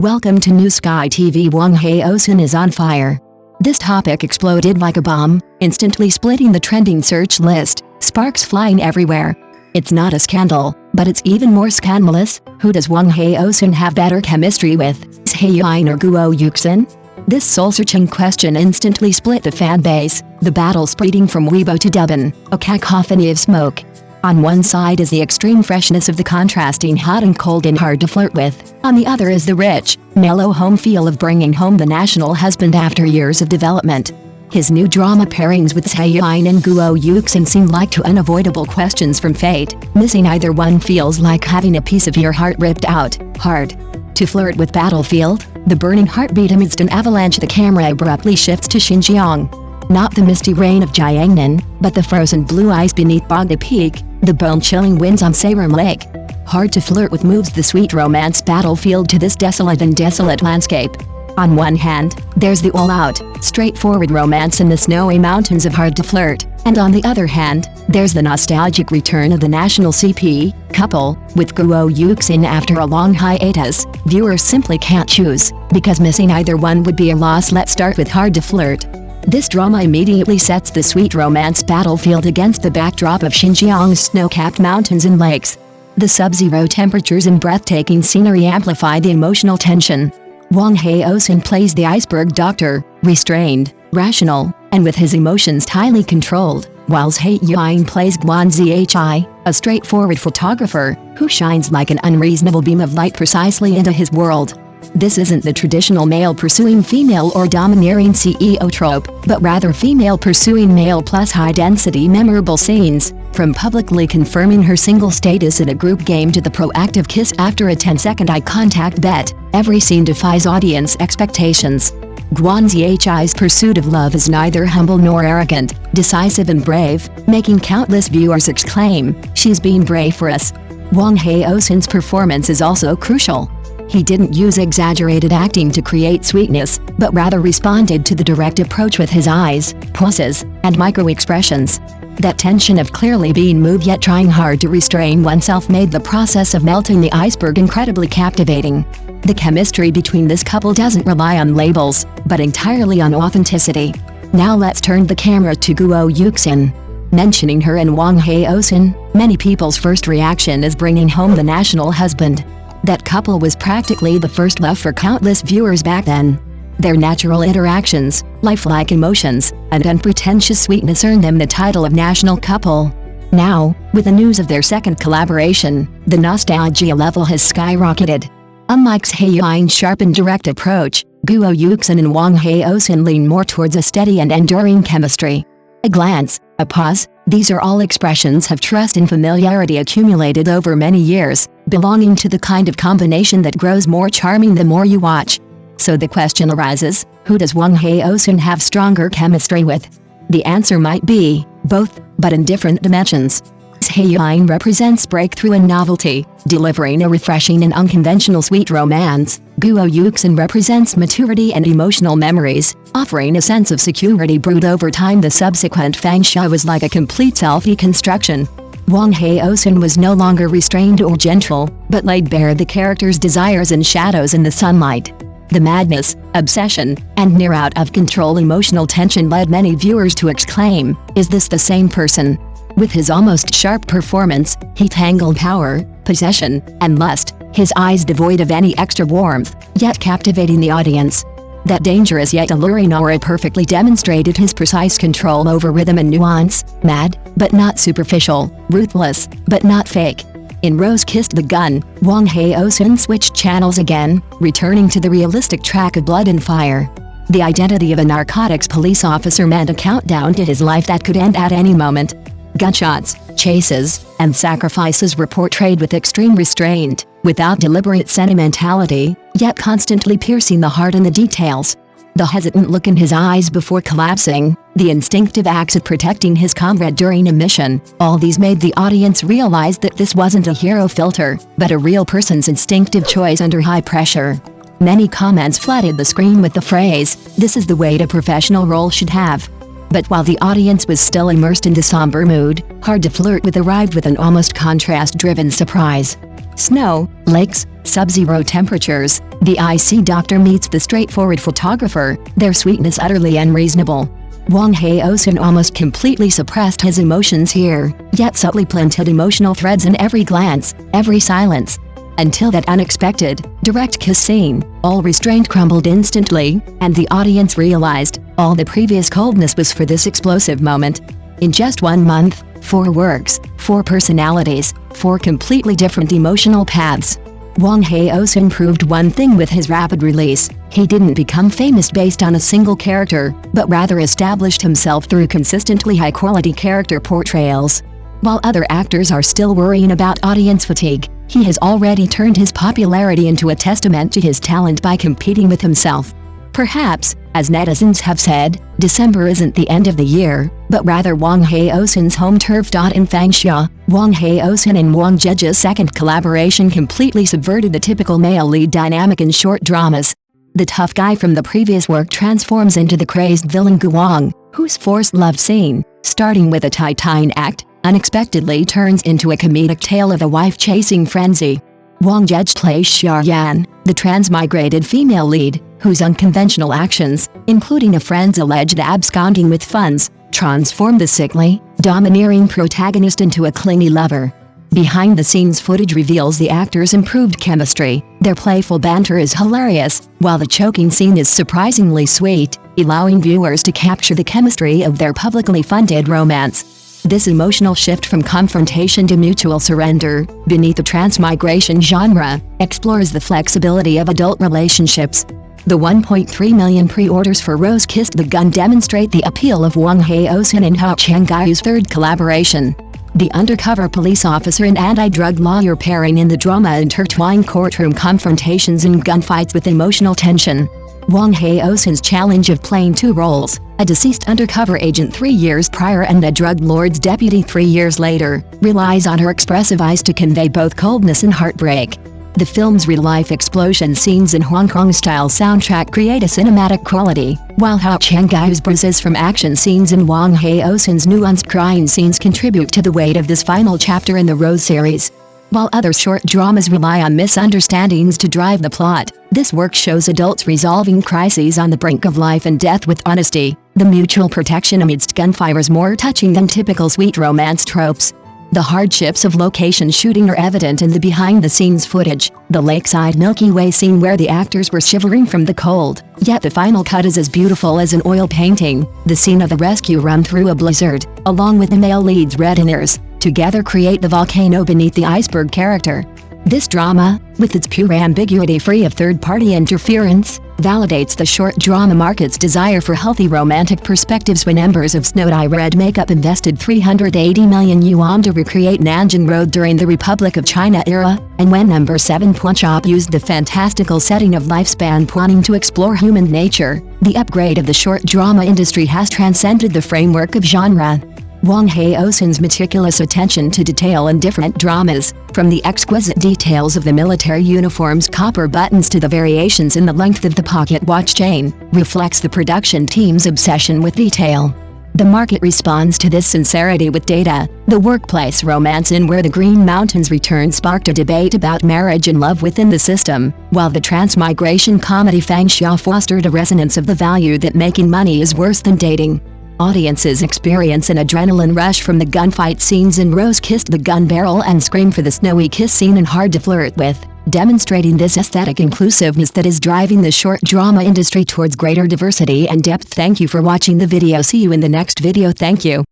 Welcome to New Sky TV. Wong Hi Osin is on fire. This topic exploded like a bomb, instantly splitting the trending search list, sparks flying everywhere. It's not a scandal, but it's even more scandalous. Who does Wang Haozhen have better chemistry with, Zhai Yiying or Guo Yuxin? This soul-searching question instantly split the fan base, the battle spreading from Weibo to Douban, a cacophony of smoke. On one side is the extreme freshness of the contrasting hot and cold and hard to flirt with. On the other is the rich, mellow home feel of bringing home the national husband after years of development. His new drama pairings with Zhai Yiying and Guo Yuxin seem like two unavoidable questions from fate. Missing either one feels like having a piece of your heart ripped out. Hard to flirt with Battlefield, the burning heartbeat amidst an avalanche. The camera abruptly shifts to Xinjiang. Not the misty rain of Jiangnan, but the frozen blue ice beneath Bogda Peak, the bone-chilling winds on Sarum Lake. Hard to flirt with moves the sweet romance battlefield to this desolate landscape. On one hand, there's the all-out, straightforward romance in the snowy mountains of Hard to Flirt, and on the other hand, there's the nostalgic return of the national CP couple, with Guo Yuxin after a long hiatus. Viewers simply can't choose, because missing either one would be a loss. Let's start with Hard to Flirt. This drama immediately sets the sweet romance battlefield against the backdrop of Xinjiang's snow-capped mountains and lakes. The sub-zero temperatures and breathtaking scenery amplify the emotional tension. Wang Haozhen plays the iceberg doctor, restrained, rational, and with his emotions tightly controlled, while Zhai Yiying plays Guan Zhi, a straightforward photographer, who shines like an unreasonable beam of light precisely into his world. This isn't the traditional male pursuing female or domineering CEO trope, but rather female pursuing male plus high-density memorable scenes, from publicly confirming her single status in a group game to the proactive kiss after a 10-second eye contact bet. Every scene defies audience expectations. Guan Zhi's pursuit of love is neither humble nor arrogant, decisive and brave, making countless viewers exclaim, "She's being brave for us." Wang Haozhen's performance is also crucial. He didn't use exaggerated acting to create sweetness, but rather responded to the direct approach with his eyes, poses, and micro-expressions. That tension of clearly being moved yet trying hard to restrain oneself made the process of melting the iceberg incredibly captivating. The chemistry between this couple doesn't rely on labels, but entirely on authenticity. Now let's turn the camera to Guo Yuxin. Mentioning her and Wang Haozhen, many people's first reaction is bringing home the national husband. That couple was practically the first love for countless viewers back then. Their natural interactions, lifelike emotions, and unpretentious sweetness earned them the title of national couple. Now, with the news of their second collaboration, the nostalgia level has skyrocketed. Unlike Zhai Yiying's sharp and direct approach, Guo Yuxin and Wang Haozhen lean more towards a steady and enduring chemistry. A glance, a pause, these are all expressions of trust and familiarity accumulated over many years, belonging to the kind of combination that grows more charming the more you watch. So the question arises, who does Wang Haozhen have stronger chemistry with? The answer might be both, but in different dimensions. Zhai Yiying represents breakthrough and novelty, delivering a refreshing and unconventional sweet romance. Guo Yuxin represents maturity and emotional memories, offering a sense of security brewed over time. The subsequent Fang Sha was like a complete self-deconstruction. Wang Haozhen was no longer restrained or gentle, but laid bare the character's desires and shadows in the sunlight. The madness, obsession, and near out-of-control emotional tension led many viewers to exclaim, "Is this the same person?" With his almost sharp performance, he tangled power, possession, and lust, his eyes devoid of any extra warmth, yet captivating the audience. That dangerous yet alluring aura perfectly demonstrated his precise control over rhythm and nuance, mad, but not superficial, ruthless, but not fake. In Rose Kissed the Gun, Wang Haozhen switched channels again, returning to the realistic track of blood and fire. The identity of a narcotics police officer meant a countdown to his life that could end at any moment. Gunshots, chases, and sacrifices were portrayed with extreme restraint, without deliberate sentimentality, yet constantly piercing the heart in the details. The hesitant look in his eyes before collapsing, the instinctive acts of protecting his comrade during a mission, all these made the audience realize that this wasn't a hero filter, but a real person's instinctive choice under high pressure. Many comments flooded the screen with the phrase, "This is the weight a professional role should have." But while the audience was still immersed in the somber mood, Hard to Flirt with arrived with an almost contrast-driven surprise. snow, lakes, sub-zero temperatures. The icy doctor meets the straightforward photographer, their sweetness utterly unreasonable. Wong Hi Osin almost completely suppressed his emotions here, yet subtly planted emotional threads in every glance, every silence. Until that unexpected, direct kiss scene, all restraint crumbled instantly, and the audience realized, all the previous coldness was for this explosive moment. In just 1 month, 4 works, 4 personalities, 4 completely different emotional paths. Wang Haozhen proved one thing with his rapid release: he didn't become famous based on a single character, but rather established himself through consistently high-quality character portrayals. While other actors are still worrying about audience fatigue, he has already turned his popularity into a testament to his talent by competing with himself. Perhaps, as netizens have said, December isn't the end of the year, but rather Wang Haozhen's home turf. In Fangxia, Wang Haozhen and Wang Zheji's second collaboration completely subverted the typical male lead dynamic in short dramas. The tough guy from the previous work transforms into the crazed villain Guang, whose forced love scene, starting with a tie-tying act, unexpectedly turns into a comedic tale of a wife-chasing frenzy. Wang Zheji plays Xiaoyan, the transmigrated female lead, whose unconventional actions, including a friend's alleged absconding with funds, transform the sickly, domineering protagonist into a clingy lover. Behind-the-scenes footage reveals the actors' improved chemistry. Their playful banter is hilarious, while the choking scene is surprisingly sweet, allowing viewers to capture the chemistry of their publicly funded romance. This emotional shift from confrontation to mutual surrender, beneath the transmigration genre, explores the flexibility of adult relationships. The 1.3 million pre-orders for Rose Kissed the Gun demonstrate the appeal of Wang Haozhen and Hao Chenggai's third collaboration. The undercover police officer and anti-drug lawyer pairing in the drama intertwine courtroom confrontations and gunfights with emotional tension. Wang Haozhen's challenge of playing 2 roles, a deceased undercover agent 3 years prior and a drug lord's deputy 3 years later, relies on her expressive eyes to convey both coldness and heartbreak. The film's real-life explosion scenes and Hong Kong-style soundtrack create a cinematic quality, while Hao Chenggai's bruises from action scenes and Wang Haozhen's nuanced crying scenes contribute to the weight of this final chapter in the Rose series. While other short dramas rely on misunderstandings to drive the plot, this work shows adults resolving crises on the brink of life and death with honesty. The mutual protection amidst gunfire is more touching than typical sweet romance tropes. The hardships of location shooting are evident in the behind-the-scenes footage, the lakeside Milky Way scene where the actors were shivering from the cold, yet the final cut is as beautiful as an oil painting, the scene of the rescue run through a blizzard, along with the male lead's red inners, together create the volcano beneath the iceberg character. This drama, with its pure ambiguity free of third-party interference, validates the short drama market's desire for healthy romantic perspectives when embers of snow-dye red makeup invested 380 million yuan to recreate Nanjing Road during the Republic of China era, and when No. 7 Punchop used the fantastical setting of Lifespan Planning to explore human nature. The upgrade of the short drama industry has transcended the framework of genre. Wang Haozhen's meticulous attention to detail in different dramas, from the exquisite details of the military uniform's copper buttons to the variations in the length of the pocket watch chain, reflects the production team's obsession with detail. The market responds to this sincerity with data. The workplace romance in Where the Green Mountains Return sparked a debate about marriage and love within the system, while the transmigration comedy Fangxia fostered a resonance of the value that making money is worse than dating. Audiences experience an adrenaline rush from the gunfight scenes in Rose Kissed the Gun Barrel and scream for the snowy kiss scene in Hard to Flirt with, demonstrating this aesthetic inclusiveness that is driving the short drama industry towards greater diversity and depth. Thank you for watching the video. See you in the next video. Thank you.